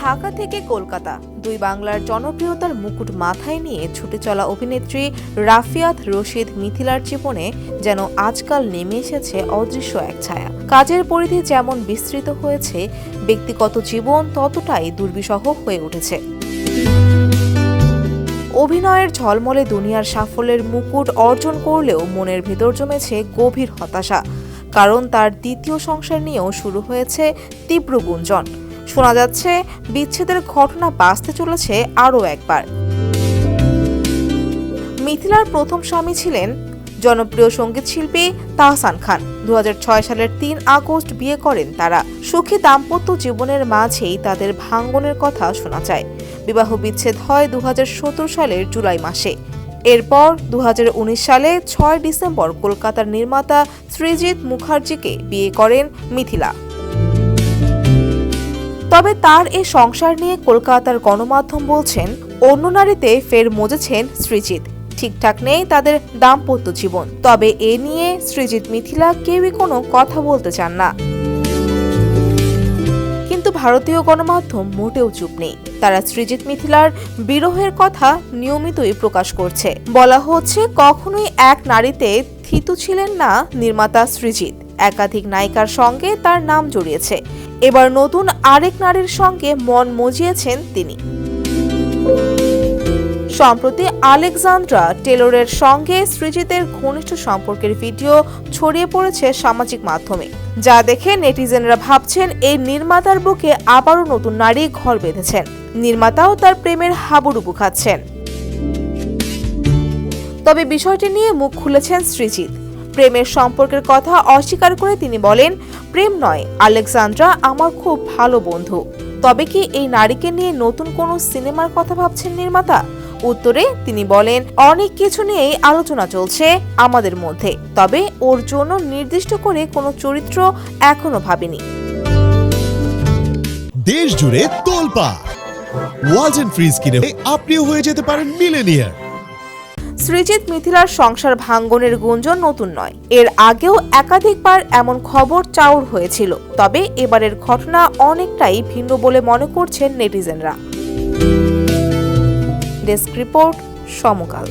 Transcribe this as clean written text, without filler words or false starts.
ঢাকা থেকে কলকাতা দুই বাংলার জনপ্রিয়তার মুকুট মাথায় নিয়ে ছুটে চলা অভিনেত্রী রাফিয়াত রশিদ মিথিলার জীবনে যেন আজকাল নেমে এসেছে অদৃশ্য এক ছায়া। কাজের পরিধি যেমন বিস্তৃত হয়েছে, ব্যক্তিগত জীবন ততটাই দুর্বিষহ হয়ে উঠেছে। অভিনয়ের ঝলমলে দুনিয়ার সাফল্যের মুকুট অর্জন করলেও মনের ভেতর জমেছে গভীর হতাশা, কারণ তার দ্বিতীয় সংসার নিয়েও শুরু হয়েছে তীব্র গুঞ্জন। শোনা যাচ্ছে বিচ্ছেদের ঘটনা বাঁচতে চলেছে আরও একবার। মিথিলার প্রথম স্বামী ছিলেন জনপ্রিয় সঙ্গীতশিল্পী তাহসান খান। 2006 সালের 3 আগস্ট বিয়ে করেন তারা। সুখী দাম্পত্য জীবনের মাঝেই তাদের ভাঙ্গনের কথা শোনা যায়। বিবাহ বিচ্ছেদ হয় 2017 সালের জুলাই মাসে। এরপর 2019 সালে 6 ডিসেম্বর কলকাতার নির্মাতা সৃজিত মুখার্জিকে বিয়ে করেন মিথিলা। তবে তার এই সংসার নিয়ে কলকাতার গণমাধ্যম বলছেন, অন্য নারীতে ফের মজেছেন সৃজিত। ঠিকঠাক নেই তাদের দাম্পত্য জীবন। তবে এ নিয়ে সৃজিত মিথিলা কেউই কোনো কথা বলতে চান না। কিন্তু ভারতীয় গণমাধ্যম মোটেও চুপ নেই। তারা সৃজিত মিথিলার বিরহের কথা নিয়মিতই প্রকাশ করছে। বলা হচ্ছে, কখনোই এক নারীতে থিতু ছিলেন না নির্মাতা সৃজিত। একাধিক নায়িকার সঙ্গে তার নাম জড়িয়েছে। এবার নতুন আরেক নারীর সঙ্গে মন মজিয়েছেন তিনি। সম্প্রতি আলেকজান্দ্রা টেলরের সঙ্গে সৃজিতের ঘনিষ্ঠ সম্পর্কের ভিডিও ছড়িয়ে পড়েছে সামাজিক মাধ্যমে, যা দেখে নেটিজেনরা ভাবছেন এই নির্মাতার বুকে আবারও নতুন নারী ঘর বেঁধেছেন। নির্মাতাও তার প্রেমের হাবুডুবু খাচ্ছেন। তবে বিষয়টি নিয়ে মুখ খুলেছেন সৃজিত। প্রেমের সম্পর্কের কথা অস্বীকার করে তিনি বলেন, প্রেম নয়, আলেকজান্দ্রা আমার খুব ভালো বন্ধু। তবে কি এই নারীকে নিয়ে নতুন কোনো সিনেমার কথা ভাবছেন নির্মাতা? উত্তরে তিনি বলেন, অনেক কিছু নিয়েই আলোচনা চলছে আমাদের মধ্যে, তবে ওর জন্য নির্দিষ্ট করে কোনো চরিত্র এখনো ভাবিনি। দেশ জুড়ে তোলপাড় ওয়ালটন ফ্রিজ কিনে আপনিও হয়ে যেতে পারেন মিলেনিয়ার। সৃজিত মিথিলার সংসার ভাঙ্গনের গুঞ্জন নতুন নয়। এর আগেও একাধিকবার এমন খবর চাউর হয়েছিল। তবে এবারের ঘটনা অনেকটাই ভিন্ন বলে মনে করছেন নেটিজেনরা। ডেস্ক রিপোর্ট, সমকাল।